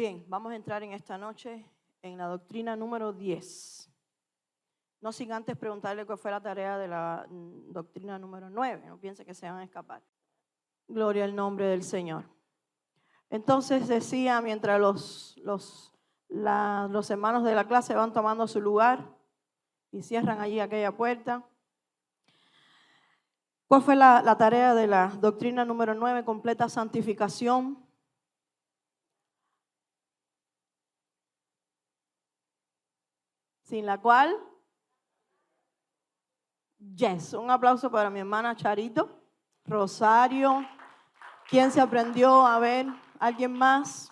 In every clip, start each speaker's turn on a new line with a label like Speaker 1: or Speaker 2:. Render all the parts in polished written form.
Speaker 1: Bien, vamos a entrar en esta noche en la doctrina número 10. No sin antes preguntarle cuál fue la tarea de la doctrina número 9. No piense que se van a escapar. Gloria al nombre del Señor. Entonces decía, mientras los hermanos de la clase van tomando su lugar y cierran allí aquella puerta, ¿cuál fue la tarea de la doctrina número 9? Completa santificación. Sin la cual, yes. Un aplauso para mi hermana Charito, Rosario. ¿Quién se aprendió? A ver, ¿alguien más?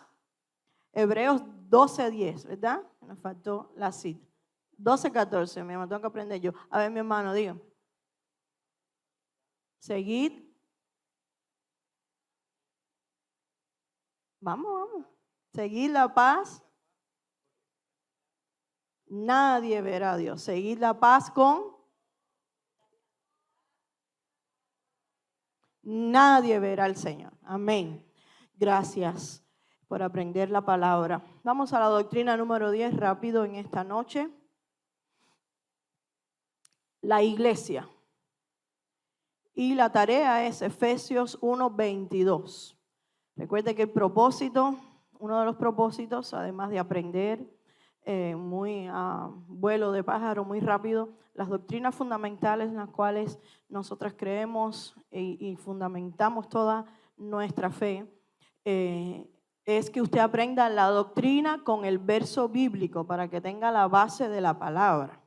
Speaker 1: Hebreos 12:10, ¿verdad? Nos faltó la cita. 12:14, mi hermano, tengo que aprender yo. A ver, mi hermano, diga. Seguid. Vamos. Seguid la paz. Nadie verá a Dios. Seguid la paz con. Nadie verá al Señor. Amén. Gracias por aprender la palabra. Vamos a la doctrina número 10 rápido en esta noche. La iglesia. Y la tarea es Efesios 1:22. Recuerde que el propósito, uno de los propósitos, además de aprender muy vuelo de pájaro, muy rápido, las doctrinas fundamentales en las cuales nosotras creemos y fundamentamos toda nuestra fe, es que usted aprenda la doctrina con el verso bíblico para que tenga la base de la palabra.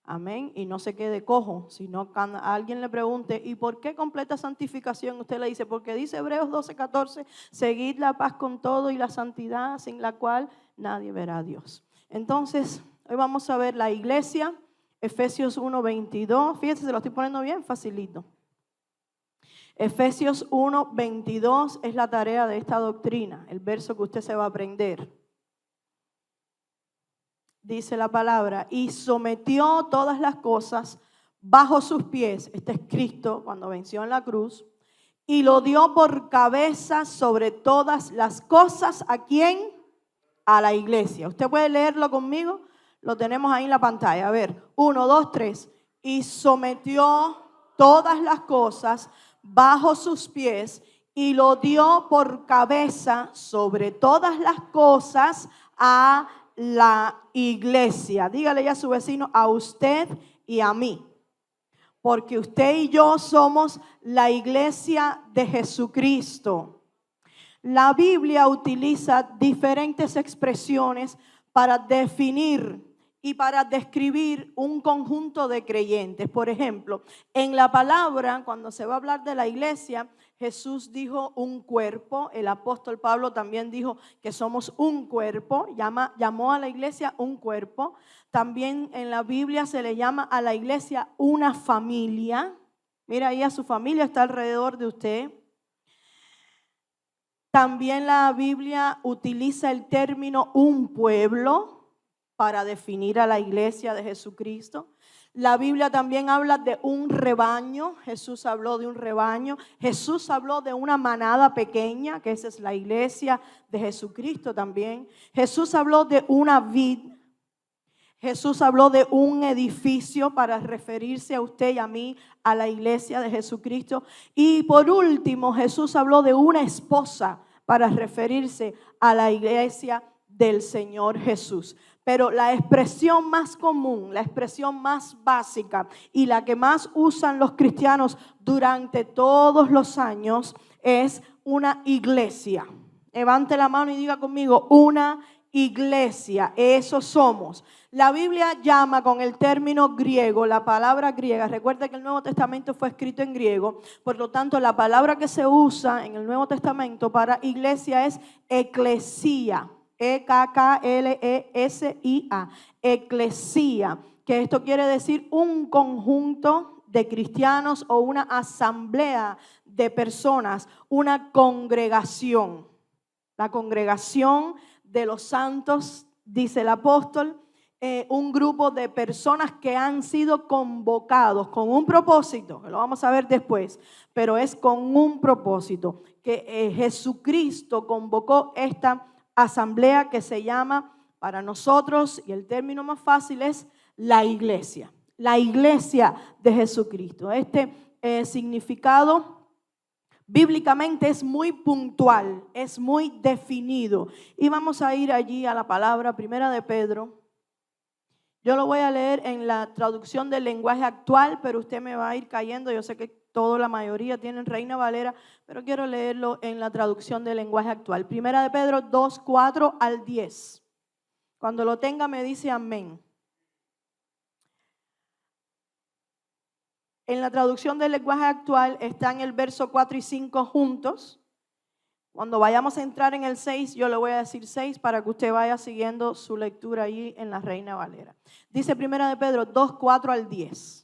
Speaker 1: Amén. Y no se quede cojo, sino cuando alguien le pregunte, ¿y por qué completa santificación? Usted le dice, porque dice Hebreos 12:14, seguid la paz con todo y la santidad, sin la cual nadie verá a Dios. Entonces, hoy vamos a ver la iglesia, Efesios 1:22. Fíjense, se lo estoy poniendo bien facilito. Efesios 1:22 es la tarea de esta doctrina, el verso que usted se va a aprender. Dice la palabra, y sometió todas las cosas bajo sus pies. Este es Cristo cuando venció en la cruz. Y lo dio por cabeza sobre todas las cosas. ¿A quién? A la iglesia. ¿Usted puede leerlo conmigo? Lo tenemos ahí en la pantalla. A ver, 1, 2, 3. Y sometió todas las cosas bajo sus pies y lo dio por cabeza sobre todas las cosas a la iglesia. Dígale ya a su vecino, a usted y a mí. Porque usted y yo somos la iglesia de Jesucristo. La Biblia utiliza diferentes expresiones para definir y para describir un conjunto de creyentes. Por ejemplo, en la palabra, cuando se va a hablar de la iglesia, Jesús dijo un cuerpo. El apóstol Pablo también dijo que somos un cuerpo. Llamó a la iglesia un cuerpo. También en la Biblia se le llama a la iglesia una familia. Mira, ahí a su familia está alrededor de usted. También la Biblia utiliza el término un pueblo para definir a la iglesia de Jesucristo. La Biblia también habla de un rebaño. Jesús habló de un rebaño. Jesús habló de una manada pequeña, que esa es la iglesia de Jesucristo también. Jesús habló de una vid. Jesús habló de un edificio para referirse a usted y a mí, a la iglesia de Jesucristo. Y por último, Jesús habló de una esposa para referirse a la iglesia del Señor Jesús. Pero la expresión más común, la expresión más básica y la que más usan los cristianos durante todos los años es una iglesia. Levante la mano y diga conmigo, una iglesia, eso somos. La Biblia llama con el término griego, la palabra griega. Recuerda que el Nuevo Testamento fue escrito en griego, por lo tanto la palabra que se usa en el Nuevo Testamento para iglesia es eclesía. E-K-K-L-E-S-I-A, eclesía, que esto quiere decir un conjunto de cristianos o una asamblea de personas, una congregación. La congregación de los santos, dice el apóstol, un grupo de personas que han sido convocados con un propósito, que lo vamos a ver después, pero es con un propósito, que Jesucristo convocó esta asamblea que se llama para nosotros, y el término más fácil es la iglesia de Jesucristo. Este significado bíblicamente es muy puntual, es muy definido. Y vamos a ir allí a la palabra Primera de Pedro. Yo lo voy a leer en la traducción del lenguaje actual, pero usted me va a ir cayendo. Yo sé que la mayoría tienen Reina Valera, pero quiero leerlo en la traducción del lenguaje actual. Primera de Pedro 2, 4 al 10. Cuando lo tenga me dice amén. En la traducción del lenguaje actual están el verso 4 y 5 juntos. Cuando vayamos a entrar en el 6, yo le voy a decir 6 para que usted vaya siguiendo su lectura allí en la Reina Valera. Dice Primera de Pedro 2, 4 al 10.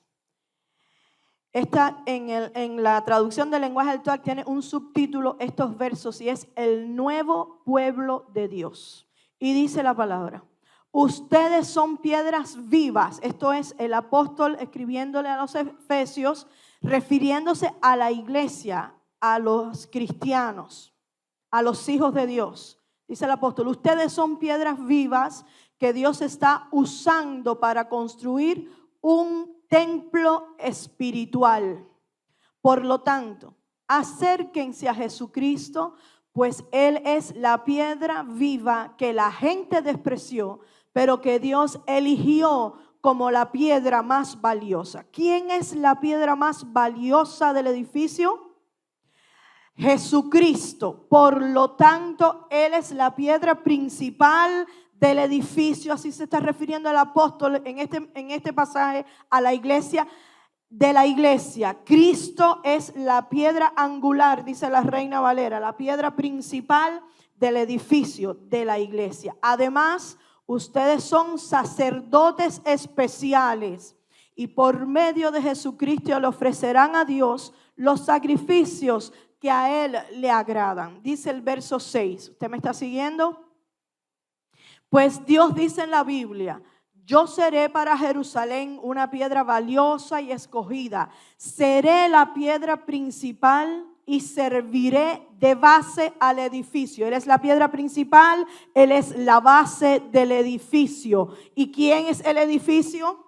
Speaker 1: Esta en la traducción del lenguaje actual tiene un subtítulo estos versos y es el nuevo pueblo de Dios. Y dice la palabra: ustedes son piedras vivas. Esto es el apóstol escribiéndole a los efesios, refiriéndose a la iglesia, a los cristianos, a los hijos de Dios. Dice el apóstol: ustedes son piedras vivas que Dios está usando para construir un templo espiritual. Por lo tanto, acérquense a Jesucristo, pues Él es la piedra viva que la gente despreció, pero que Dios eligió como la piedra más valiosa. ¿Quién es la piedra más valiosa del edificio? Jesucristo. Por lo tanto, Él es la piedra principal del edificio. Así se está refiriendo el apóstol en este pasaje a la iglesia. De la iglesia, Cristo es la piedra angular, dice la Reina Valera, la piedra principal del edificio de la iglesia. Además, ustedes son sacerdotes especiales y por medio de Jesucristo le ofrecerán a Dios los sacrificios que a Él le agradan. Dice el verso 6. ¿Usted me está siguiendo? Pues Dios dice en la Biblia: yo seré para Jerusalén una piedra valiosa y escogida. Seré la piedra principal y serviré de base al edificio. Él es la piedra principal, Él es la base del edificio. ¿Y quién es el edificio?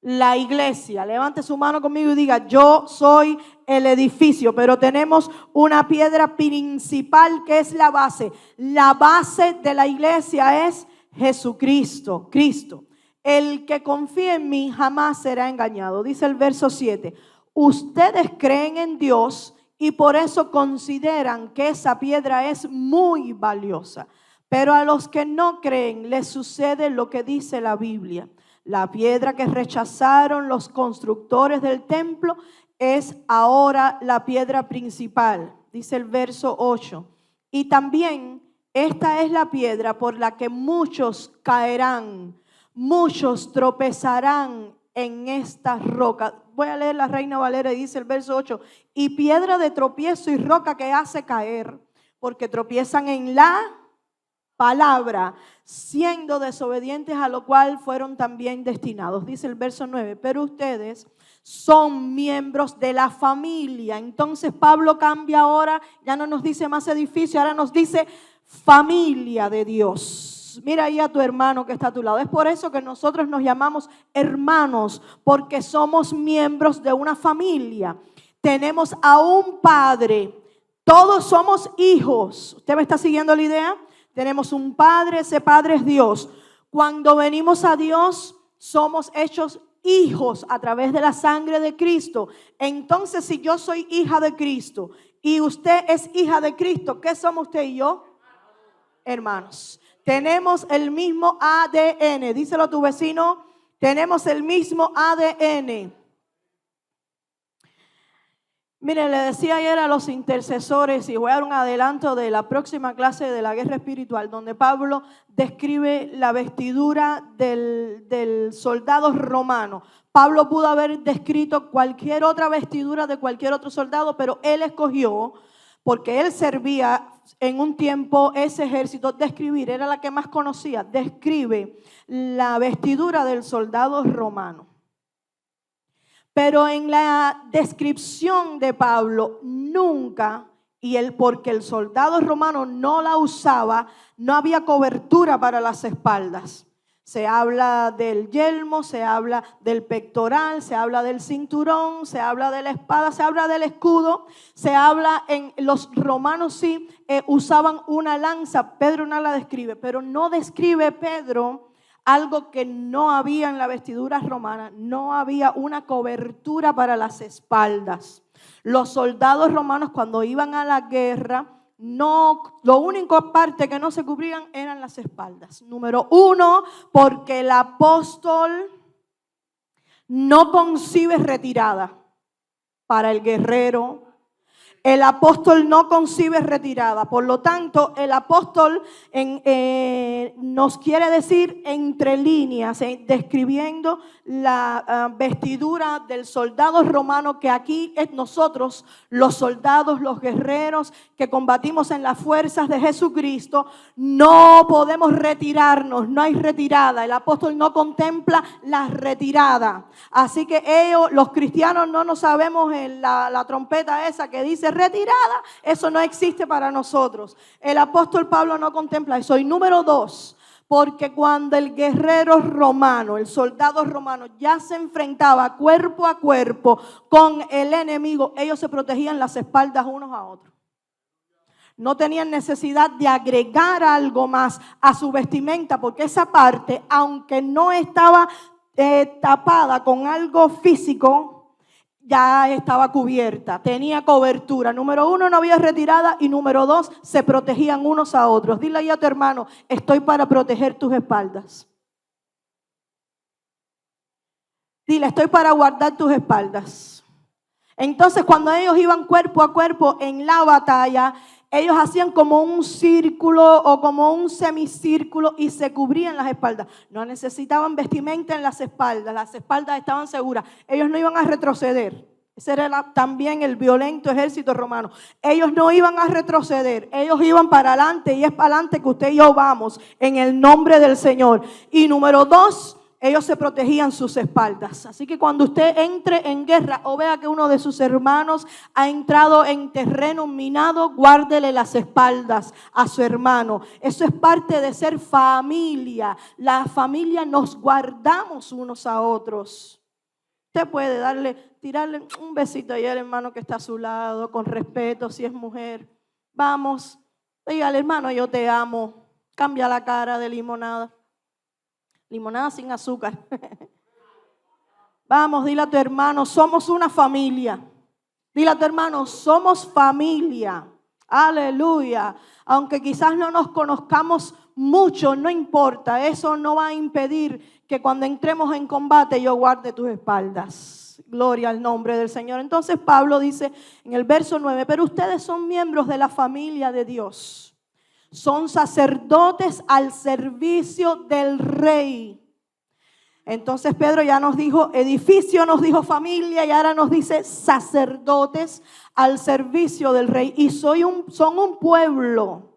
Speaker 1: La iglesia. Levante su mano conmigo y diga: yo soy el edificio. Pero tenemos una piedra principal que es la base. La base de la iglesia es Jesucristo, Cristo. El que confía en mí jamás será engañado. Dice el verso 7. Ustedes creen en Dios y por eso consideran que esa piedra es muy valiosa. Pero a los que no creen les sucede lo que dice la Biblia. La piedra que rechazaron los constructores del templo es ahora la piedra principal. Dice el verso 8. Y también esta es la piedra por la que muchos caerán, muchos tropezarán en esta roca. Voy a leer la Reina Valera y dice el verso 8. Y piedra de tropiezo y roca que hace caer, porque tropiezan en la palabra, siendo desobedientes, a lo cual fueron también destinados. Dice el verso 9, pero ustedes son miembros de la familia. Entonces Pablo cambia ahora, ya no nos dice más edificio, ahora nos dice familia de Dios. Mira ahí a tu hermano que está a tu lado. Es por eso que nosotros nos llamamos hermanos, porque somos miembros de una familia. Tenemos a un padre, todos somos hijos. ¿Usted me está siguiendo la idea? Tenemos un padre, ese padre es Dios. Cuando venimos a Dios, somos hechos hijos a través de la sangre de Cristo. Entonces, si yo soy hija de Cristo y usted es hija de Cristo, ¿qué somos usted y yo? Hermanos. Tenemos el mismo ADN. Díselo a tu vecino, tenemos el mismo ADN. Miren, le decía ayer a los intercesores, y voy a dar un adelanto de la próxima clase de la guerra espiritual, donde Pablo describe la vestidura del soldado romano. Pablo pudo haber descrito cualquier otra vestidura de cualquier otro soldado, pero él escogió, porque él servía en un tiempo ese ejército, describir, era la que más conocía, describe la vestidura del soldado romano. Pero en la descripción de Pablo nunca porque el soldado romano no la usaba, no había cobertura para las espaldas. Se habla del yelmo, se habla del pectoral, se habla del cinturón, se habla de la espada, se habla del escudo, se habla los romanos sí usaban una lanza. Pedro no la describe, pero no describe Pedro algo que no había en la vestidura romana. No había una cobertura para las espaldas. Los soldados romanos cuando iban a la guerra, lo único parte que no se cubrían eran las espaldas. Número 1, porque el apóstol no concibe retirada para el guerrero. El apóstol no concibe retirada. Por lo tanto, el apóstol nos quiere decir entre líneas, describiendo la vestidura del soldado romano, que aquí es nosotros, los soldados, los guerreros que combatimos en las fuerzas de Jesucristo, no podemos retirarnos, no hay retirada. El apóstol no contempla la retirada. Así que los cristianos, no nos sabemos la trompeta esa que dice retirada, eso no existe para nosotros. El apóstol Pablo no contempla eso. Y número 2, porque cuando el guerrero romano, el soldado romano ya se enfrentaba cuerpo a cuerpo con el enemigo, ellos se protegían las espaldas unos a otros. No tenían necesidad de agregar algo más a su vestimenta, porque esa parte, aunque no estaba tapada con algo físico, ya estaba cubierta, tenía cobertura. Número 1, no había retirada, y número 2, se protegían unos a otros. Dile ahí a tu hermano, estoy para proteger tus espaldas. Dile, estoy para guardar tus espaldas. Entonces, cuando ellos iban cuerpo a cuerpo en la batalla, ellos hacían como un círculo o como un semicírculo y se cubrían las espaldas. No necesitaban vestimenta en las espaldas estaban seguras. Ellos no iban a retroceder. Ese era también el violento ejército romano. Ellos no iban a retroceder, ellos iban para adelante, y es para adelante que usted y yo vamos en el nombre del Señor. Y número 2, ellos se protegían sus espaldas. Así que cuando usted entre en guerra o vea que uno de sus hermanos ha entrado en terreno minado, guárdele las espaldas a su hermano. Eso es parte de ser familia. La familia nos guardamos unos a otros. Usted puede tirarle un besito ahí al hermano que está a su lado, con respeto, si es mujer. Vamos, dígale, hermano, yo te amo. Cambia la cara de limonada. Limonada sin azúcar. Vamos, dile a tu hermano, somos una familia. Dile a tu hermano, somos familia. Aleluya. Aunque quizás no nos conozcamos mucho, no importa. Eso no va a impedir que cuando entremos en combate yo guarde tus espaldas. Gloria al nombre del Señor. Entonces Pablo dice en el verso 9, pero ustedes son miembros de la familia de Dios. Son sacerdotes al servicio del rey. Entonces Pedro ya nos dijo edificio, nos dijo familia, y ahora nos dice sacerdotes al servicio del rey. Y son un pueblo.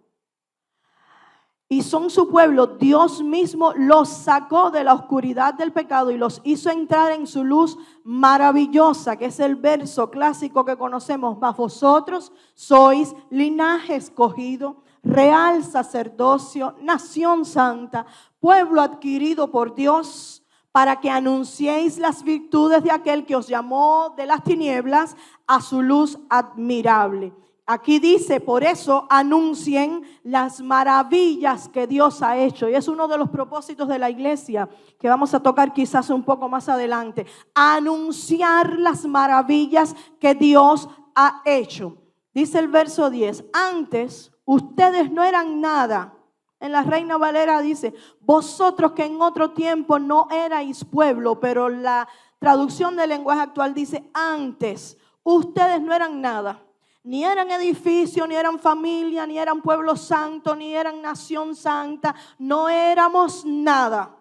Speaker 1: Y son su pueblo. Dios mismo los sacó de la oscuridad del pecado y los hizo entrar en su luz maravillosa, que es el verso clásico que conocemos. Mas vosotros sois linaje escogido, real sacerdocio, nación santa, pueblo adquirido por Dios, para que anunciéis las virtudes de aquel que os llamó de las tinieblas a su luz admirable. Aquí dice, por eso anuncien las maravillas que Dios ha hecho. Y es uno de los propósitos de la iglesia que vamos a tocar quizás un poco más adelante. Anunciar las maravillas que Dios ha hecho. Dice el verso 10, antes ustedes no eran nada. En la Reina Valera dice, vosotros que en otro tiempo no erais pueblo, pero la traducción del lenguaje actual dice, antes ustedes no eran nada. Ni eran edificio, ni eran familia, ni eran pueblo santo, ni eran nación santa. No éramos nada.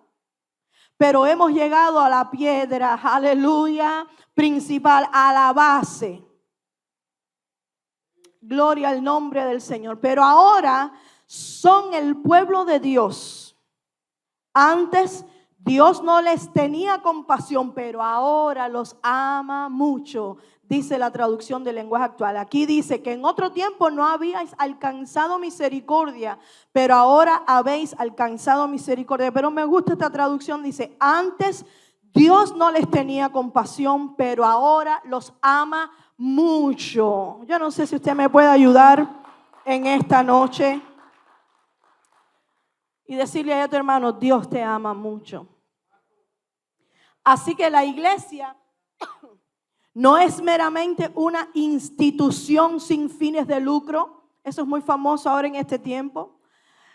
Speaker 1: Pero hemos llegado a la piedra, aleluya, principal, a la base. Gloria al nombre del Señor. Pero ahora son el pueblo de Dios. Antes Dios no les tenía compasión, pero ahora los ama mucho, dice la traducción del lenguaje actual. Aquí dice que en otro tiempo no habíais alcanzado misericordia, pero ahora habéis alcanzado misericordia. Pero me gusta esta traducción, dice, antes Dios no les tenía compasión, pero ahora los ama mucho. Yo no sé si usted me puede ayudar en esta noche y decirle a tu hermano, Dios te ama mucho. Así que la iglesia no es meramente una institución sin fines de lucro. Eso es muy famoso ahora en este tiempo.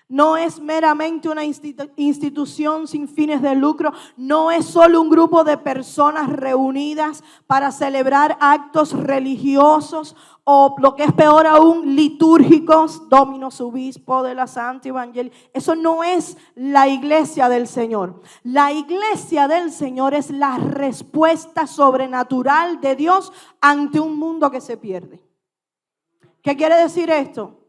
Speaker 1: No es meramente una institución sin fines de lucro. No es solo un grupo de personas reunidas para celebrar actos religiosos o, lo que es peor aún, litúrgicos, Dominus Obispo de la Santa Evangelii. Eso no es la iglesia del Señor. La iglesia del Señor es la respuesta sobrenatural de Dios ante un mundo que se pierde. ¿Qué quiere decir esto?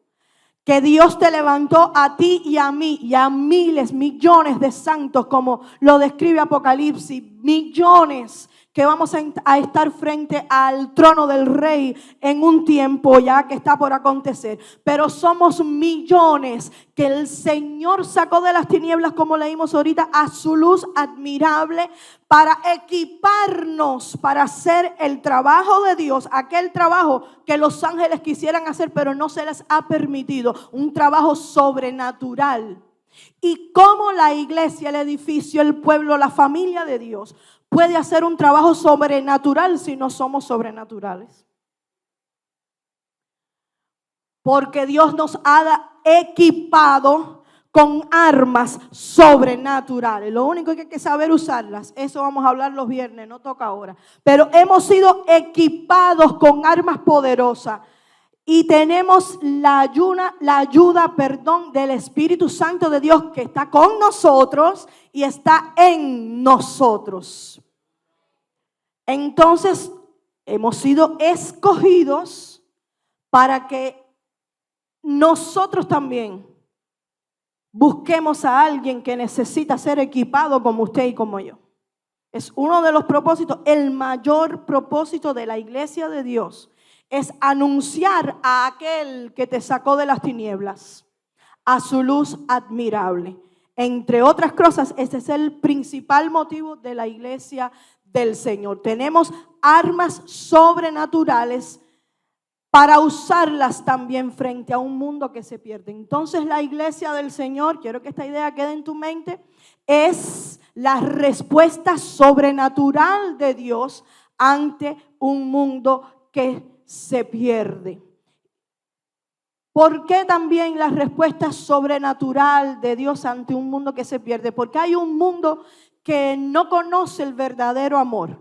Speaker 1: Que Dios te levantó a ti y a mí y a miles, millones de santos, como lo describe Apocalipsis, millones que vamos a estar frente al trono del Rey en un tiempo ya que está por acontecer. Pero somos millones que el Señor sacó de las tinieblas, como leímos ahorita, a su luz admirable para equiparnos para hacer el trabajo de Dios, aquel trabajo que los ángeles quisieran hacer, pero no se les ha permitido, un trabajo sobrenatural. Y cómo la iglesia, el edificio, el pueblo, la familia de Dios puede hacer un trabajo sobrenatural si no somos sobrenaturales. Porque Dios nos ha equipado con armas sobrenaturales. Lo único que hay que saber usarlas. Eso vamos a hablar los viernes, no toca ahora. Pero hemos sido equipados con armas poderosas. Y tenemos la ayuda del Espíritu Santo de Dios que está con nosotros y está en nosotros. Entonces, hemos sido escogidos para que nosotros también busquemos a alguien que necesita ser equipado como usted y como yo. Es uno de los propósitos, el mayor propósito de la iglesia de Dios. Es anunciar a aquel que te sacó de las tinieblas, a su luz admirable. Entre otras cosas, ese es el principal motivo de la iglesia del Señor. Tenemos armas sobrenaturales para usarlas también frente a un mundo que se pierde. Entonces la iglesia del Señor, quiero que esta idea quede en tu mente, es la respuesta sobrenatural de Dios ante un mundo que se pierde. ¿Por qué también la respuesta sobrenatural de Dios ante un mundo que se pierde? Porque hay un mundo que no conoce el verdadero amor,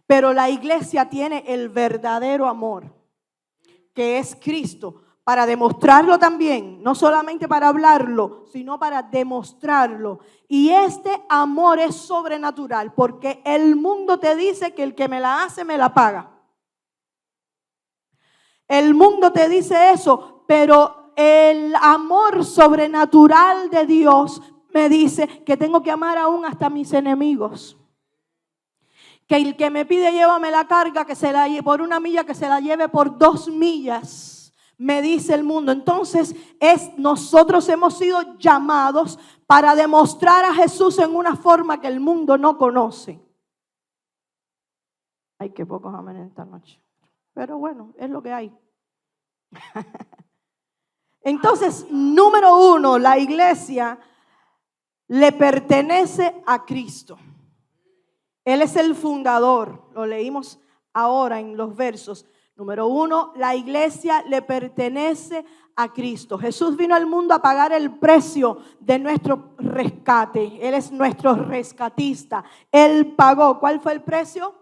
Speaker 1: pero la iglesia tiene el verdadero amor, que es Cristo, para demostrarlo también, no solamente para hablarlo, sino para demostrarlo. Y este amor es sobrenatural, porque el mundo te dice que el que me la hace, me la paga. El mundo te dice eso, pero el amor sobrenatural de Dios me dice que tengo que amar aún hasta mis enemigos. Que el que me pide llévame la carga, que se la lleve por 1 milla, que se la lleve por 2 millas, me dice el mundo. Entonces nosotros hemos sido llamados para demostrar a Jesús en una forma que el mundo no conoce. Ay, qué pocos amén esta noche. Pero bueno, es lo que hay. Entonces, número 1, la iglesia le pertenece a Cristo. Él es el fundador. Lo leímos ahora en los versos. Número 1, la iglesia le pertenece a Cristo. Jesús vino al mundo a pagar el precio de nuestro rescate. Él es nuestro rescatista. Él pagó. ¿Cuál fue el precio?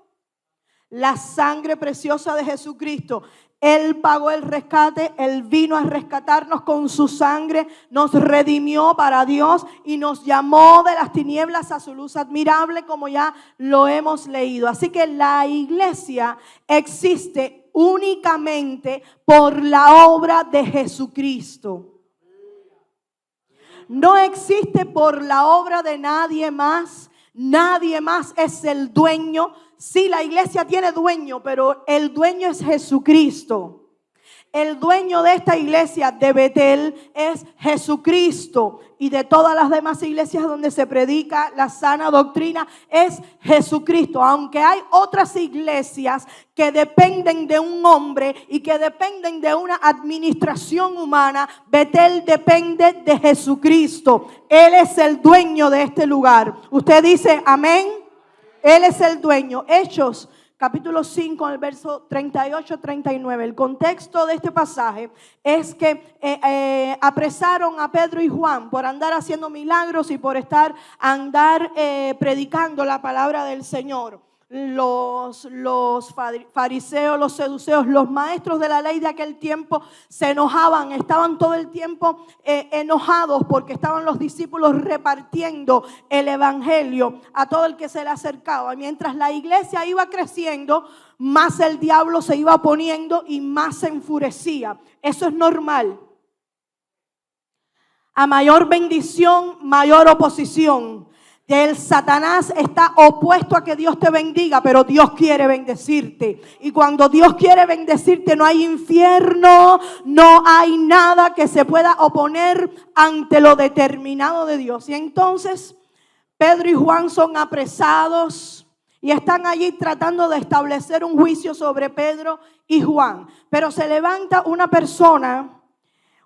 Speaker 1: La sangre preciosa de Jesucristo. Él pagó el rescate, Él vino a rescatarnos con su sangre, nos redimió para Dios y nos llamó de las tinieblas a su luz admirable, como ya lo hemos leído. Así que la iglesia existe únicamente por la obra de Jesucristo. No existe por la obra de nadie más, Nadie más es el dueño. Sí, la iglesia tiene dueño, pero el dueño es Jesucristo. El dueño de esta iglesia de Betel es Jesucristo, y de todas las demás iglesias donde se predica la sana doctrina es Jesucristo. Aunque hay otras iglesias que dependen de un hombre y que dependen de una administración humana, Betel depende de Jesucristo. Él es el dueño de este lugar. Usted dice amén. Él es el dueño. Hechos capítulo 5, el verso 38-39. El contexto de este pasaje es que apresaron a Pedro y Juan por andar haciendo milagros y por andar predicando la palabra del Señor. Los fariseos, los seduceos, los maestros de la ley de aquel tiempo se enojaban, estaban todo el tiempo enojados porque estaban los discípulos repartiendo el evangelio a todo el que se le acercaba. Mientras la iglesia iba creciendo, más el diablo se iba poniendo y más se enfurecía. Eso es normal. A mayor bendición, mayor oposición. El Satanás está opuesto a que Dios te bendiga, pero Dios quiere bendecirte. Y cuando Dios quiere bendecirte, no hay infierno, no hay nada que se pueda oponer ante lo determinado de Dios. Y entonces Pedro y Juan son apresados y están allí tratando de establecer un juicio sobre Pedro y Juan. Pero se levanta una persona,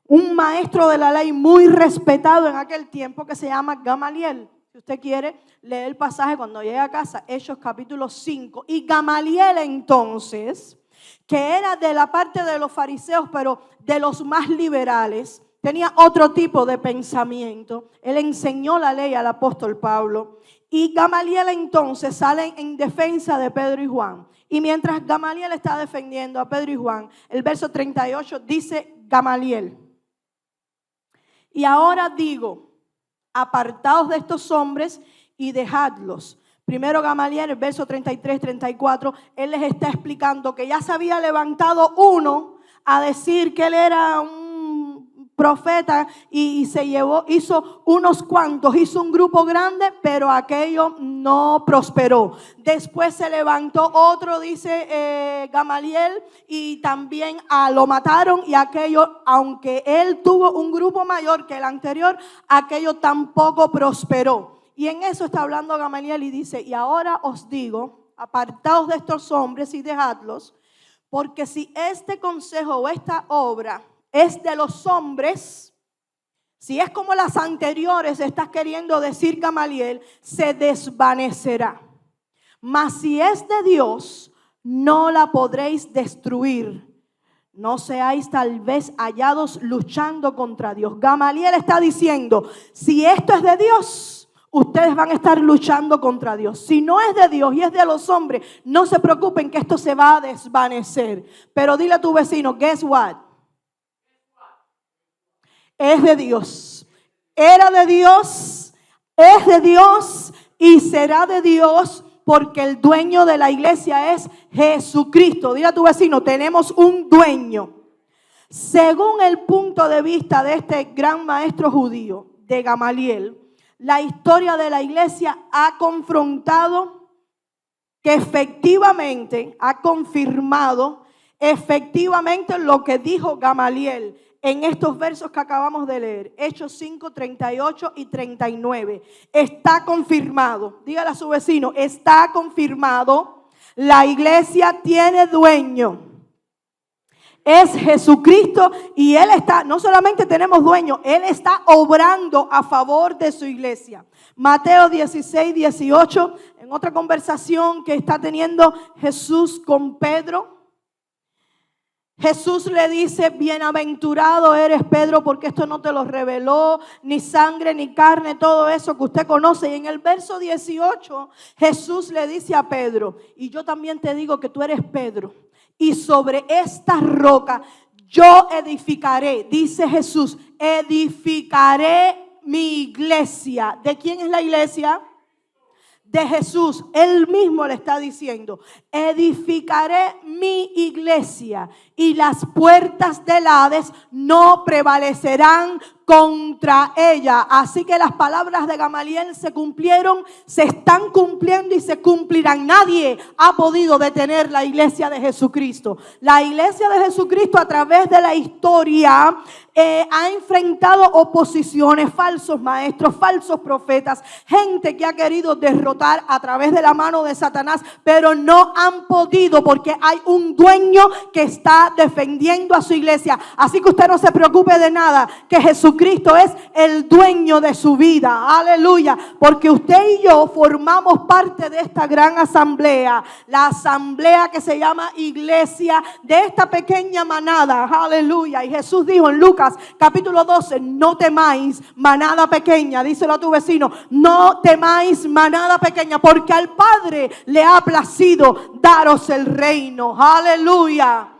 Speaker 1: un maestro de la ley muy respetado en aquel tiempo, que se llama Gamaliel. Si usted quiere leer el pasaje cuando llegue a casa, Hechos capítulo 5. Y Gamaliel entonces, que era de la parte de los fariseos, pero de los más liberales, tenía otro tipo de pensamiento. Él enseñó la ley al apóstol Pablo. Y Gamaliel entonces sale en defensa de Pedro y Juan. Y mientras Gamaliel está defendiendo a Pedro y Juan, el verso 38 dice Gamaliel: y ahora digo, apartaos de estos hombres y dejadlos. Primero Gamaliel, el verso 33-34, él les está explicando que ya se había levantado uno a decir que él era un profeta y hizo unos cuantos, hizo un grupo grande, pero aquello no prosperó. Después se levantó otro, dice Gamaliel, y también lo mataron, y aquello, aunque él tuvo un grupo mayor que el anterior, aquello tampoco prosperó. Y en eso está hablando Gamaliel y dice: y ahora os digo, apartaos de estos hombres y dejadlos, porque si este consejo o esta obra es de los hombres, si es como las anteriores, estás queriendo decir Gamaliel, se desvanecerá. Mas si es de Dios, no la podréis destruir. No seáis tal vez hallados luchando contra Dios. Gamaliel está diciendo, si esto es de Dios, ustedes van a estar luchando contra Dios. Si no es de Dios y es de los hombres, no se preocupen que esto se va a desvanecer. Pero dile a tu vecino, guess what? Es de Dios. Era de Dios, es de Dios y será de Dios, porque el dueño de la iglesia es Jesucristo. Dile a tu vecino, tenemos un dueño. Según el punto de vista de este gran maestro judío, de Gamaliel, la historia de la iglesia ha confrontado que efectivamente, ha confirmado efectivamente lo que dijo Gamaliel en estos versos que acabamos de leer, Hechos 5, 38 y 39. Está confirmado. Dígale a su vecino, está confirmado. La iglesia tiene dueño. Es Jesucristo, y Él está, no solamente tenemos dueño, Él está obrando a favor de su iglesia. Mateo 16, 18, en otra conversación que está teniendo Jesús con Pedro, Jesús le dice, bienaventurado eres Pedro, porque esto no te lo reveló ni sangre ni carne, todo eso que usted conoce. Y en el verso 18 Jesús le dice a Pedro, y yo también te digo que tú eres Pedro, y sobre esta roca yo edificaré, dice Jesús, edificaré mi iglesia. ¿De quién es la iglesia? de Jesús, Él mismo le está diciendo: edificaré mi iglesia y las puertas del Hades no prevalecerán contra ella. Así que las palabras de Gamaliel se cumplieron, se están cumpliendo y se cumplirán. Nadie ha podido detener la iglesia de Jesucristo. La iglesia de Jesucristo a través de la historia ha enfrentado oposiciones, falsos maestros, falsos profetas, gente que ha querido derrotar a través de la mano de Satanás, pero no han podido porque hay un dueño que está defendiendo a su iglesia. Así que usted no se preocupe de nada, que Jesucristo es el dueño de su vida. Aleluya, porque usted y yo formamos parte de esta gran asamblea, la asamblea que se llama iglesia, de esta pequeña manada. Aleluya. Y Jesús dijo en Lucas capítulo 12: no temáis, manada pequeña. Díselo a tu vecino: no temáis, manada pequeña, porque al Padre le ha placido daros el reino. Aleluya.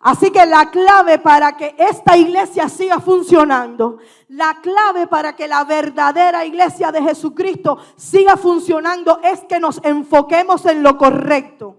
Speaker 1: Así que la clave para que esta iglesia siga funcionando, la clave para que la verdadera iglesia de Jesucristo siga funcionando, es que nos enfoquemos en lo correcto.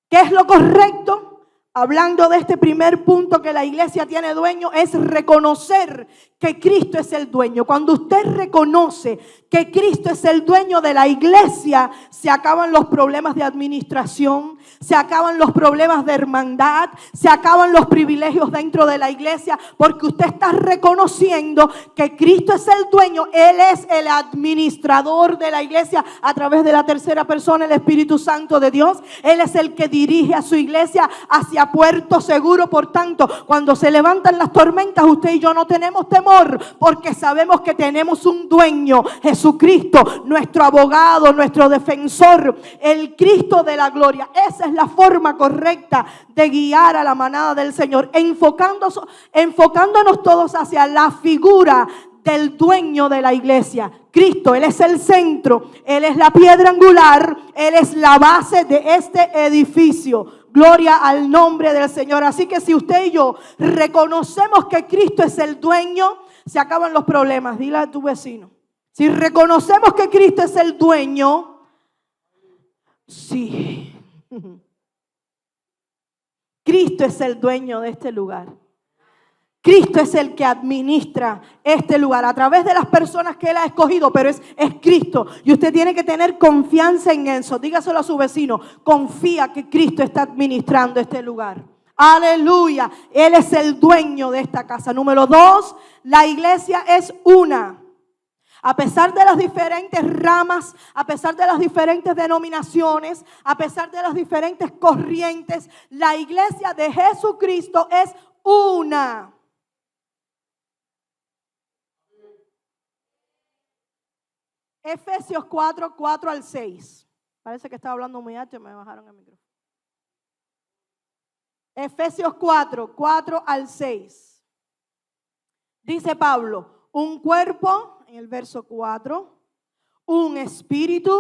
Speaker 1: ¿Qué es lo correcto? Hablando de este primer punto, que la iglesia tiene dueño, es reconocer que Cristo es el dueño. Cuando usted reconoce que Cristo es el dueño de la iglesia, se acaban los problemas de administración, se acaban los problemas de hermandad, se acaban los privilegios dentro de la iglesia, porque usted está reconociendo que Cristo es el dueño. Él es el administrador de la iglesia a través de la tercera persona, el Espíritu Santo de Dios. Él es el que dirige a su iglesia hacia puerto seguro. Por tanto, cuando se levantan las tormentas, usted y yo no tenemos temor, porque sabemos que tenemos un dueño, Jesucristo, nuestro abogado, nuestro defensor, el Cristo de la gloria. Esa es la forma correcta de guiar a la manada del Señor, enfocándonos todos hacia la figura del dueño de la iglesia, Cristo. Él es el centro, Él es la piedra angular, Él es la base de este edificio. Gloria al nombre del Señor. Así que si usted y yo reconocemos que Cristo es el dueño, se acaban los problemas. Dile a tu vecino: si reconocemos que Cristo es el dueño, sí, Cristo es el dueño de este lugar. Cristo es el que administra este lugar a través de las personas que Él ha escogido, pero es Cristo. Y usted tiene que tener confianza en eso. Dígaselo a su vecino: confía que Cristo está administrando este lugar. Aleluya. Él es el dueño de esta casa. Número 2, la iglesia es una. A pesar de las diferentes ramas, a pesar de las diferentes denominaciones, a pesar de las diferentes corrientes, la iglesia de Jesucristo es una. Efesios 4, 4 al 6. Parece que estaba hablando muy alto y me bajaron el micrófono. Efesios 4, 4 al 6. Dice Pablo: un cuerpo, en el verso 4, un espíritu,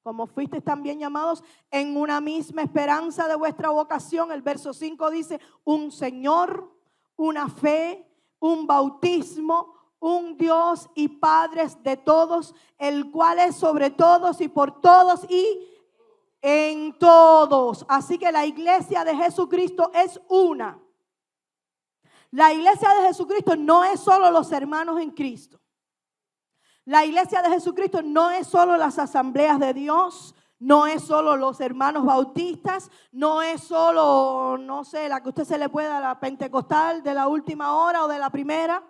Speaker 1: como fuisteis también llamados en una misma esperanza de vuestra vocación. El verso 5 dice: un Señor, una fe, un bautismo, un Dios y Padre de todos, el cual es sobre todos y por todos y en todos. Así que la iglesia de Jesucristo es una. La iglesia de Jesucristo no es solo los hermanos en Cristo. La iglesia de Jesucristo no es solo las asambleas de Dios, no es solo los hermanos bautistas, no es solo, no sé, la que usted se le pueda, la pentecostal de la última hora o de la primera.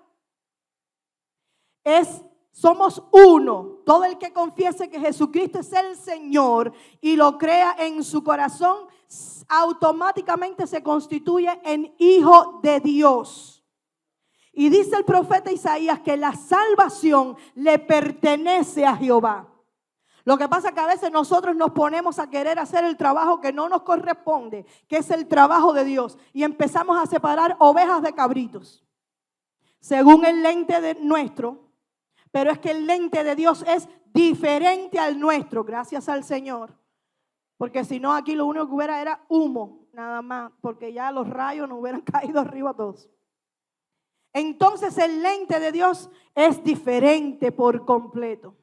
Speaker 1: Somos uno. Todo el que confiese que Jesucristo es el Señor y lo crea en su corazón, automáticamente se constituye en hijo de Dios. Y dice el profeta Isaías que la salvación le pertenece a Jehová. Lo que pasa es que a veces nosotros nos ponemos a querer hacer el trabajo que no nos corresponde, que es el trabajo de Dios, y empezamos a separar ovejas de cabritos, según el lente nuestro. Pero es que el lente de Dios es diferente al nuestro, gracias al Señor. Porque si no, aquí lo único que hubiera era humo, nada más, porque ya los rayos nos hubieran caído arriba a todos. entonces el lente de Dios es diferente por completo.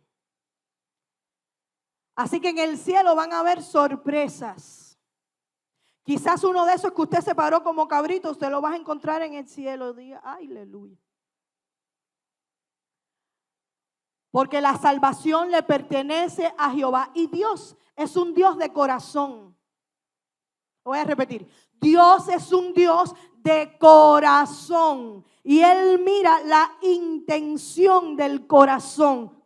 Speaker 1: Así que en el cielo van a haber sorpresas. Quizás uno de esos que usted se paró como cabrito, usted lo va a encontrar en el cielo. Diga, aleluya. Porque la salvación le pertenece a Jehová. Y Dios es un Dios de corazón. Voy a repetir. Dios es un Dios de corazón. Y Él mira la intención del corazón.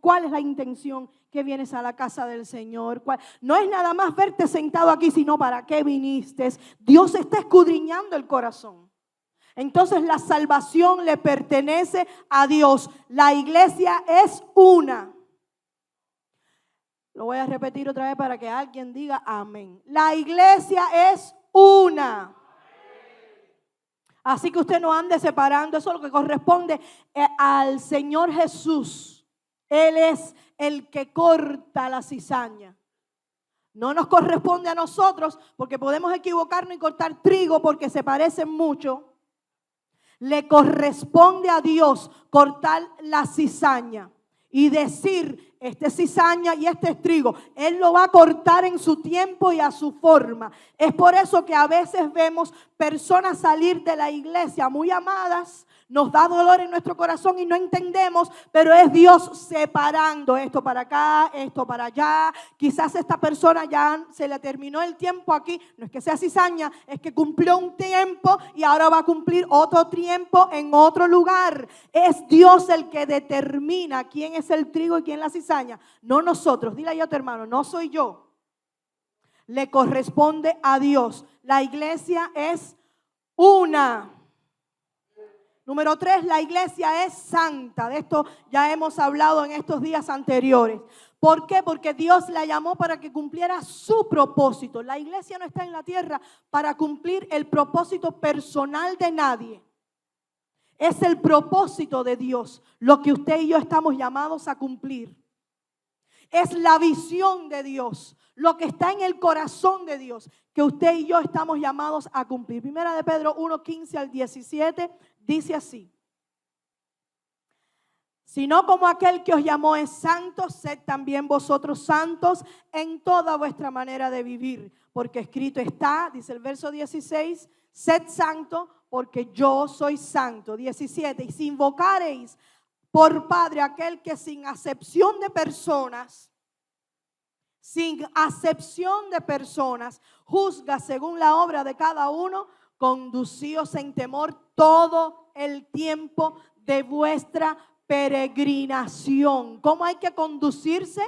Speaker 1: ¿Cuál es la intención? Que vienes a la casa del Señor. No es nada más verte sentado aquí, sino para qué viniste. Dios está escudriñando el corazón. Entonces la salvación le pertenece a Dios. La iglesia es una. Lo voy a repetir otra vez para que alguien diga amén. La iglesia es una. Así que usted no ande separando. Eso es lo que corresponde al Señor Jesús. Él es el que corta la cizaña. No nos corresponde a nosotros porque podemos equivocarnos y cortar trigo porque se parecen mucho. Le corresponde a Dios cortar la cizaña y decir, este es cizaña y este es trigo. Él lo va a cortar en su tiempo y a su forma. Es por eso que a veces vemos personas salir de la iglesia muy amadas. Nos da dolor en nuestro corazón y no entendemos, pero es Dios separando esto para acá, esto para allá. Quizás esta persona ya se le terminó el tiempo aquí. No es que sea cizaña, es que cumplió un tiempo y ahora va a cumplir otro tiempo en otro lugar. Es Dios el que determina quién es el trigo y quién la cizaña. No nosotros. Dile ahí a tu hermano, no soy yo. Le corresponde a Dios. La iglesia es una. Número 3, la iglesia es santa. De esto ya hemos hablado en estos días anteriores. ¿Por qué? Porque Dios la llamó para que cumpliera su propósito. La iglesia no está en la tierra para cumplir el propósito personal de nadie. Es el propósito de Dios lo que usted y yo estamos llamados a cumplir. Es la visión de Dios, lo que está en el corazón de Dios, que usted y yo estamos llamados a cumplir. Primera de Pedro 1:15 al 17 dice así: sino como aquel que os llamó es santo, sed también vosotros santos en toda vuestra manera de vivir. Porque escrito está, dice el verso 16, sed santo porque yo soy santo. 17, y si invocareis por Padre aquel que sin acepción de personas, juzga según la obra de cada uno, conducíos en temor todo el tiempo de vuestra peregrinación. ¿Cómo hay que conducirse?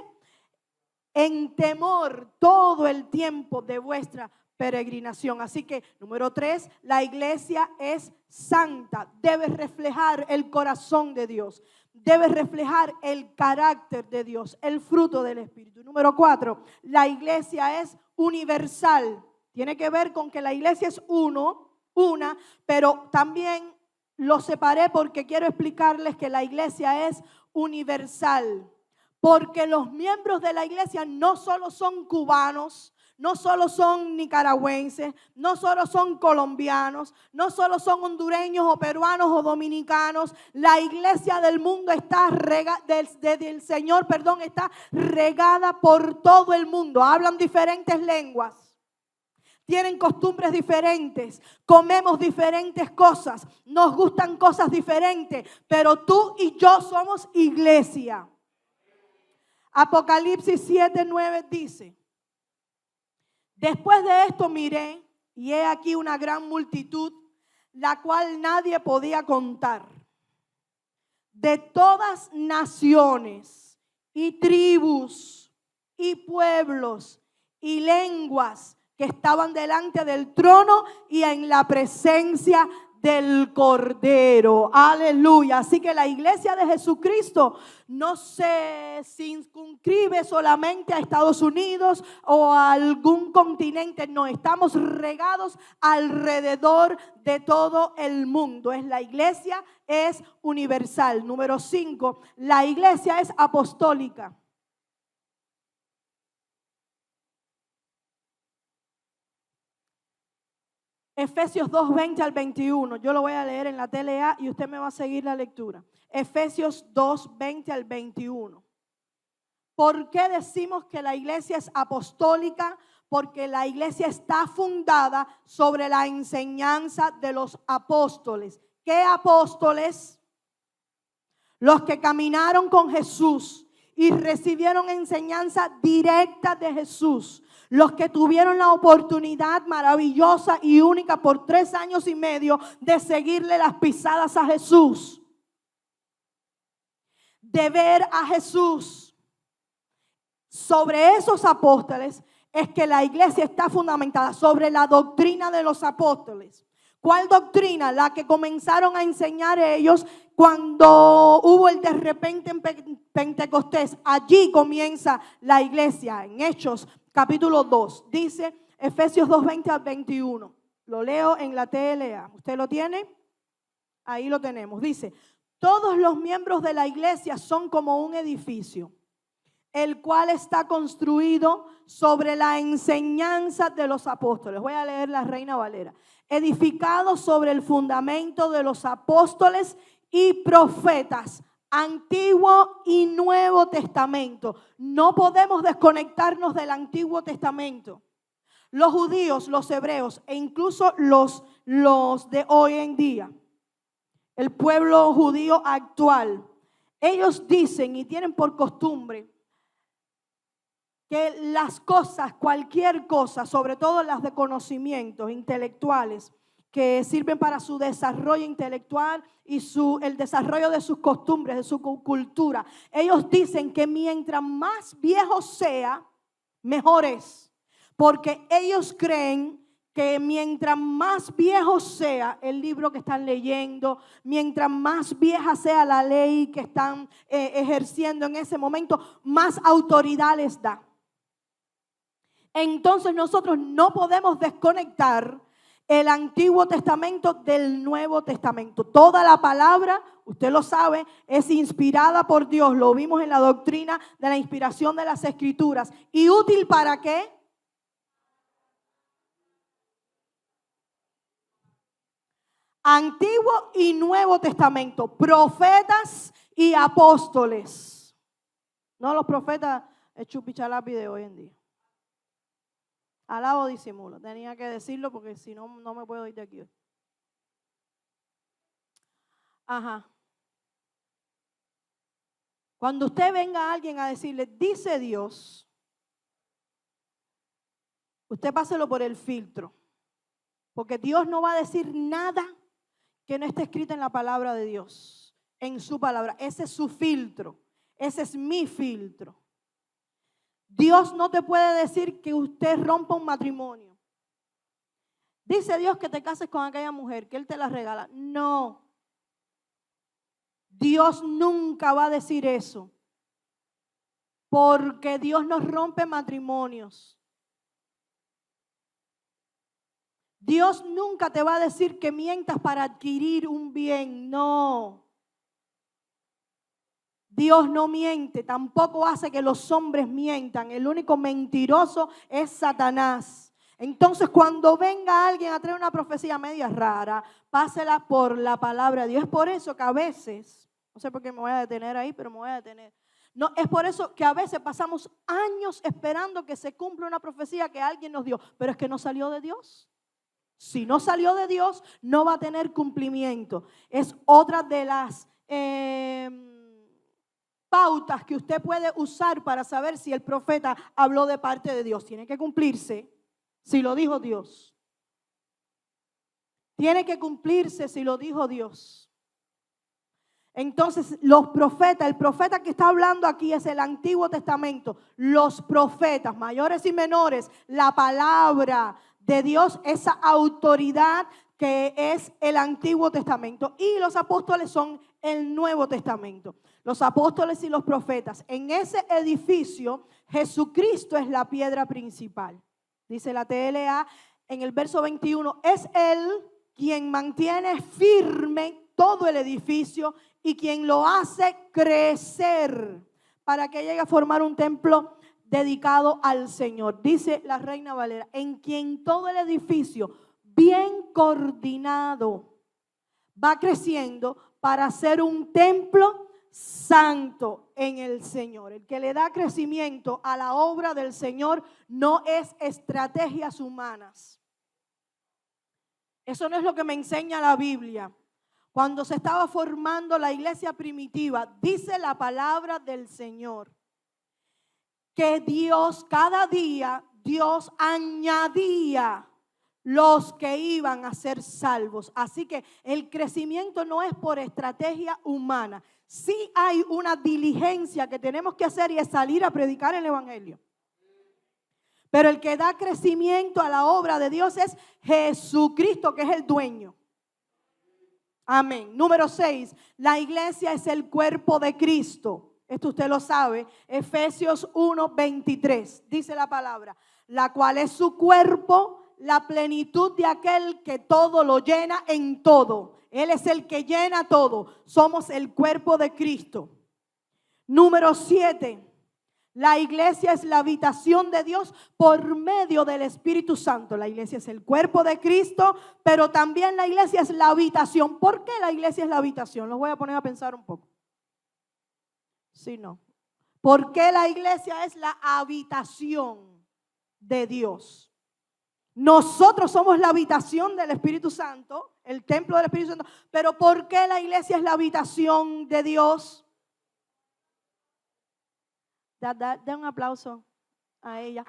Speaker 1: En temor todo el tiempo de vuestra peregrinación. Así que, número 3, la iglesia es santa. Debe reflejar el corazón de Dios. Debe reflejar el carácter de Dios, el fruto del Espíritu. Número 4, la iglesia es universal. Tiene que ver con que la iglesia es una, pero también lo separé porque quiero explicarles que la iglesia es universal. Porque los miembros de la iglesia no solo son cubanos, no solo son nicaragüenses, no solo son colombianos, no solo son hondureños o peruanos o dominicanos. La iglesia del mundo está está regada por todo el mundo. Hablan diferentes lenguas. Tienen costumbres diferentes, comemos diferentes cosas, nos gustan cosas diferentes, pero tú y yo somos iglesia. Apocalipsis 7:9 dice: después de esto miré, y he aquí una gran multitud, la cual nadie podía contar, de todas naciones y tribus y pueblos y lenguas, que estaban delante del trono y en la presencia del Cordero. Aleluya. Así que la iglesia de Jesucristo no se circunscribe solamente a Estados Unidos o a algún continente. No, estamos regados alrededor de todo el mundo. La iglesia es universal. Número 5, la iglesia es apostólica. Efesios 2, 20 al 21. Yo lo voy a leer en la TLA y usted me va a seguir la lectura. Efesios 2, 20 al 21. ¿Por qué decimos que la iglesia es apostólica? Porque la iglesia está fundada sobre la enseñanza de los apóstoles. ¿Qué apóstoles? Los que caminaron con Jesús y recibieron enseñanza directa de Jesús. Los que tuvieron la oportunidad maravillosa y única por 3 años y medio de seguirle las pisadas a Jesús. De ver a Jesús. Sobre esos apóstoles es que la iglesia está fundamentada, sobre la doctrina de los apóstoles. ¿Cuál doctrina? La que comenzaron a enseñar ellos cuando hubo el de repente en Pentecostés. Allí comienza la iglesia, en Hechos capítulo 2. Dice Efesios 2, 20 al 21. Lo leo en la TLA. ¿Usted lo tiene? Ahí lo tenemos. Dice, todos los miembros de la iglesia son como un edificio, el cual está construido sobre la enseñanza de los apóstoles. Voy a leer la Reina Valera. Edificado sobre el fundamento de los apóstoles y profetas, Antiguo y Nuevo Testamento. No podemos desconectarnos del Antiguo Testamento. Los judíos, los hebreos e incluso los de hoy en día, el pueblo judío actual, ellos dicen y tienen por costumbre que las cosas, cualquier cosa, sobre todo las de conocimientos intelectuales, que sirven para su desarrollo intelectual y el desarrollo de sus costumbres, de su cultura. Ellos dicen que mientras más viejo sea, mejor es. Porque ellos creen que mientras más viejo sea el libro que están leyendo, mientras más vieja sea la ley que están ejerciendo en ese momento, más autoridad les da. Entonces nosotros no podemos desconectar el Antiguo Testamento del Nuevo Testamento. Toda la palabra, usted lo sabe, es inspirada por Dios. Lo vimos en la doctrina de la inspiración de las Escrituras. ¿Y útil para qué? Antiguo y Nuevo Testamento, profetas y apóstoles. No los profetas chupichalapi de hoy en día. Alabo disimulo. Tenía que decirlo porque si no, no me puedo ir de aquí hoy. Ajá. Cuando usted venga a alguien a decirle, dice Dios, usted páselo por el filtro. Porque Dios no va a decir nada que no esté escrito en la palabra de Dios, en su palabra. Ese es su filtro. Ese es mi filtro. Dios no te puede decir que usted rompa un matrimonio. Dice Dios que te cases con aquella mujer, que Él te la regala. No. Dios nunca va a decir eso. Porque Dios no rompe matrimonios. Dios nunca te va a decir que mientas para adquirir un bien. No. Dios no miente, tampoco hace que los hombres mientan. El único mentiroso es Satanás. Entonces, cuando venga alguien a traer una profecía media rara, pásela por la palabra de Dios. Es por eso que a veces, no sé por qué me voy a detener ahí, pero me voy a detener. No, es por eso que a veces pasamos años esperando que se cumpla una profecía que alguien nos dio, pero es que no salió de Dios. Si no salió de Dios, no va a tener cumplimiento. Es otra de las pautas que usted puede usar para saber si el profeta habló de parte de Dios. Tiene que cumplirse si lo dijo Dios. Tiene que cumplirse si lo dijo Dios. Entonces, los profetas, el profeta que está hablando aquí es el Antiguo Testamento. Los profetas, mayores y menores, la palabra de Dios, esa autoridad que es el Antiguo Testamento. Y los apóstoles son el Nuevo Testamento. Los apóstoles y los profetas. En ese edificio, Jesucristo es la piedra principal. Dice la TLA en el verso 21, es Él quien mantiene firme todo el edificio y quien lo hace crecer para que llegue a formar un templo dedicado al Señor. Dice la Reina Valera, en quien todo el edificio bien coordinado, va creciendo para ser un templo santo en el Señor. El que le da crecimiento a la obra del Señor no es estrategias humanas. Eso no es lo que me enseña la Biblia. Cuando se estaba formando la iglesia primitiva, dice la palabra del Señor que Dios, cada día, Dios añadía los que iban a ser salvos. Así que el crecimiento no es por estrategia humana. Sí hay una diligencia que tenemos que hacer y es salir a predicar el evangelio. Pero el que da crecimiento a la obra de Dios es Jesucristo, que es el dueño. Amén. Número 6, la iglesia es el cuerpo de Cristo. Esto usted lo sabe. Efesios 1:23 dice la palabra, la cual es su cuerpo, la plenitud de aquel que todo lo llena en todo. Él es el que llena todo. Somos el cuerpo de Cristo. Número 7. La iglesia es la habitación de Dios por medio del Espíritu Santo. La iglesia es el cuerpo de Cristo, pero también la iglesia es la habitación. ¿Por qué la iglesia es la habitación? Los voy a poner a pensar un poco. Sí, no. ¿Por qué la iglesia es la habitación de Dios? Nosotros somos la habitación del Espíritu Santo, el templo del Espíritu Santo. Pero ¿por qué la iglesia es la habitación de Dios? Da un aplauso a ella.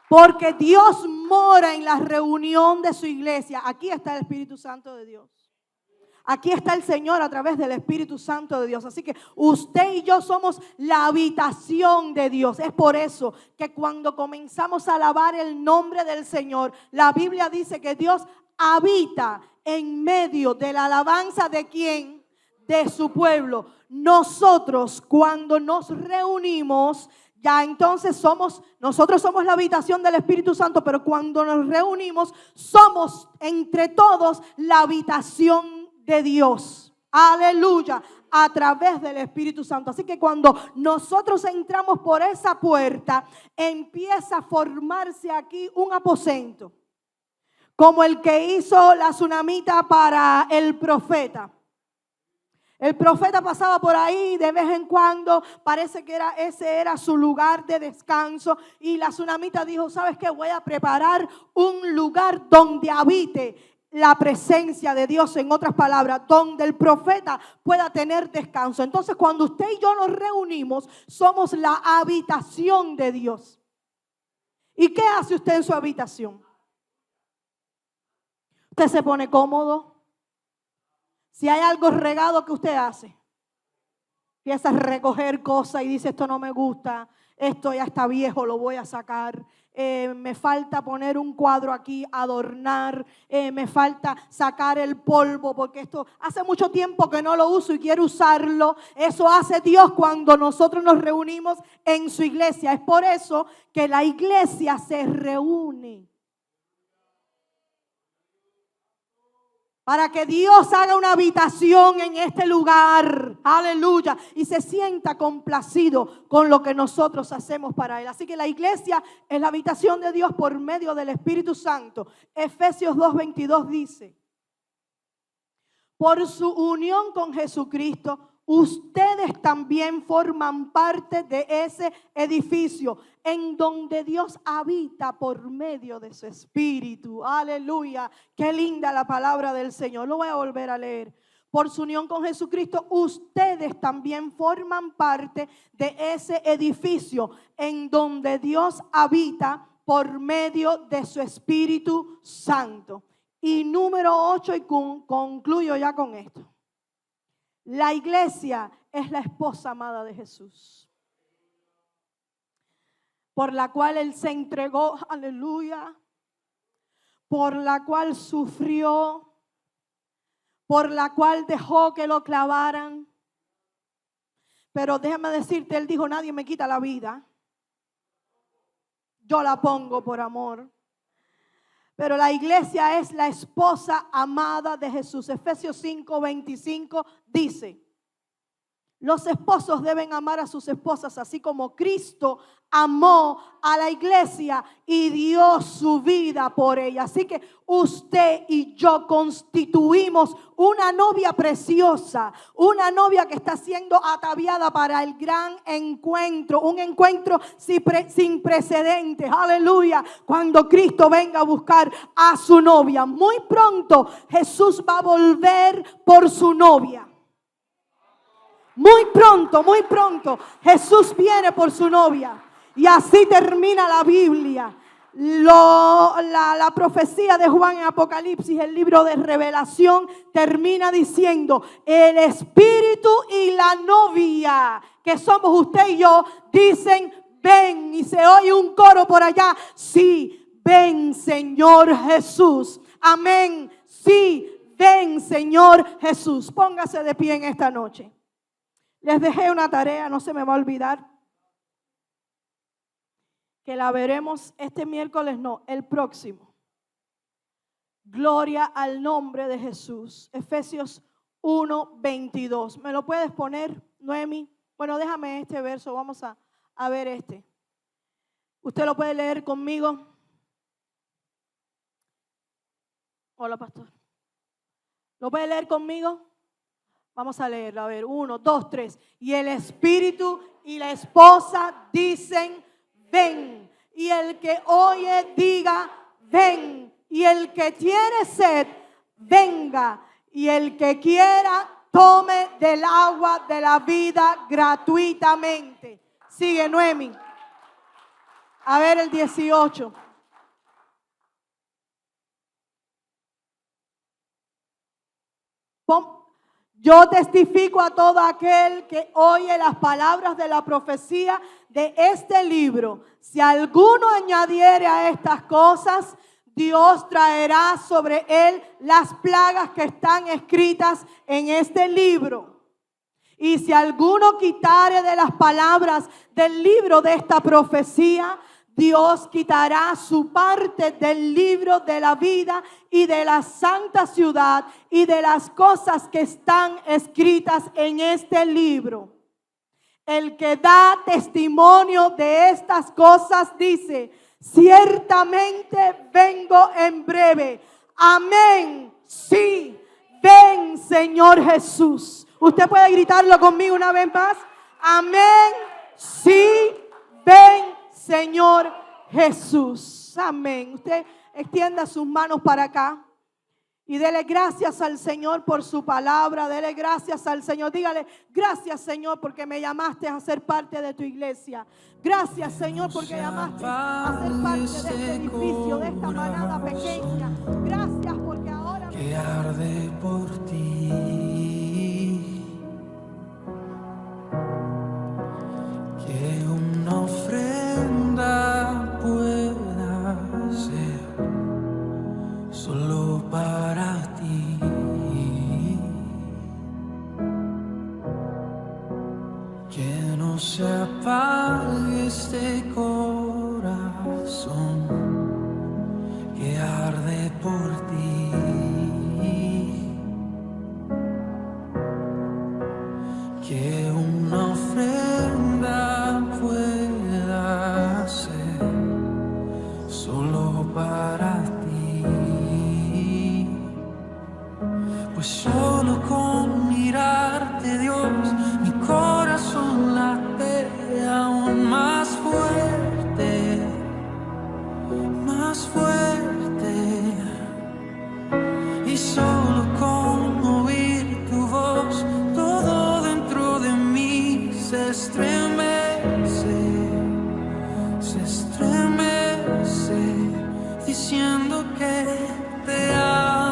Speaker 1: Porque Dios mora en la reunión de su iglesia. Aquí está el Espíritu Santo de Dios. Aquí está el Señor a través del Espíritu Santo de Dios. Así que usted y yo somos la habitación de Dios. Es por eso que cuando comenzamos a alabar el nombre del Señor, la Biblia dice que Dios habita en medio de la alabanza de ¿quién? De su pueblo. Nosotros cuando nos reunimos, ya entonces nosotros somos la habitación del Espíritu Santo, pero cuando nos reunimos somos entre todos la habitación de Dios. Aleluya, a través del Espíritu Santo. Así que cuando nosotros entramos por esa puerta, empieza a formarse aquí un aposento, como el que hizo la tsunamita para el profeta. El profeta pasaba por ahí de vez en cuando, parece que ese era su lugar de descanso. Y la tsunamita dijo, ¿sabes qué? Voy a preparar un lugar donde habite la presencia de Dios, en otras palabras, donde el profeta pueda tener descanso. Entonces, cuando usted y yo nos reunimos, somos la habitación de Dios. ¿Y qué hace usted en su habitación? Usted se pone cómodo. Si hay algo regado, ¿qué usted hace? Empieza a recoger cosas y dice, esto no me gusta, esto ya está viejo, lo voy a sacar. Me falta poner un cuadro aquí, adornar. Me falta sacar el polvo porque esto hace mucho tiempo que no lo uso y quiero usarlo. Eso hace Dios cuando nosotros nos reunimos en su iglesia. Es por eso que la iglesia se reúne. Para que Dios haga una habitación en este lugar, aleluya, y se sienta complacido con lo que nosotros hacemos para Él. Así que la iglesia es la habitación de Dios por medio del Espíritu Santo. Efesios 2:22 dice, por su unión con Jesucristo, ustedes también forman parte de ese edificio en donde Dios habita por medio de su Espíritu. Aleluya. Qué linda la palabra del Señor. Lo voy a volver a leer. Por su unión con Jesucristo, ustedes también forman parte de ese edificio en donde Dios habita por medio de su Espíritu Santo. Y número 8, y concluyo ya con esto. La iglesia es la esposa amada de Jesús, por la cual Él se entregó, aleluya, por la cual sufrió, por la cual dejó que lo clavaran. Pero déjame decirte, Él dijo, nadie me quita la vida, yo la pongo por amor. Pero la iglesia es la esposa amada de Jesús. Efesios 5:25 dice, Los esposos deben amar a sus esposas así como Cristo amó a la iglesia y dio su vida por ella. Así que usted y yo constituimos una novia preciosa, una novia que está siendo ataviada para el gran encuentro, un encuentro sin precedentes. Aleluya. Cuando Cristo venga a buscar a su novia, muy pronto Jesús va a volver por su novia. Muy pronto Jesús viene por su novia. Y así termina la Biblia. La profecía de Juan en Apocalipsis, el libro de Revelación, termina diciendo: el Espíritu y la novia, que somos usted y yo, dicen: ven. Y se oye un coro por allá: sí, ven Señor Jesús. Amén. Sí, ven Señor Jesús. Póngase de pie en esta noche. Les dejé una tarea, no se me va a olvidar, que la veremos este miércoles, no, el próximo. Gloria al nombre de Jesús. Efesios 1:22. ¿Me lo puedes poner, Noemi? Bueno, déjame este verso, vamos a ver este. ¿Usted lo puede leer conmigo? Hola, pastor. ¿Lo puede leer conmigo? Vamos a leerlo, a ver, 1, 2, 3. Y el Espíritu y la esposa dicen: ven. Y el que oye diga: ven. Y el que tiene sed, venga. Y el que quiera, tome del agua de la vida gratuitamente. Sigue, Noemi. A ver el 18. Yo testifico a todo aquel que oye las palabras de la profecía de este libro. Si alguno añadiere a estas cosas, Dios traerá sobre él las plagas que están escritas en este libro. Y si alguno quitare de las palabras del libro de esta profecía, Dios quitará su parte del libro de la vida y de la santa ciudad y de las cosas que están escritas en este libro. El que da testimonio de estas cosas dice: ciertamente vengo en breve. Amén. Sí, ven Señor Jesús. Usted puede gritarlo conmigo una vez más. Amén. Sí, ven Señor Jesús. Amén. Usted extienda sus manos para acá y dele gracias al Señor por su palabra. Dele gracias al Señor. Dígale: gracias Señor porque me llamaste a ser parte de tu iglesia. Gracias Señor porque llamaste a ser parte de este edificio, de esta manada pequeña. Gracias porque ahora
Speaker 2: que arde por ti. Que una ofrenda pueda ser solo para ti. Que no se apague este corazón que arde por ti. Que una ofrenda pueda ser solo para ti, pues solo con mirarte, Dios, mi corazón late aún más fuerte, más fuerte, y solo con oír tu voz todo dentro de mí se estremece, diciendo que te amo.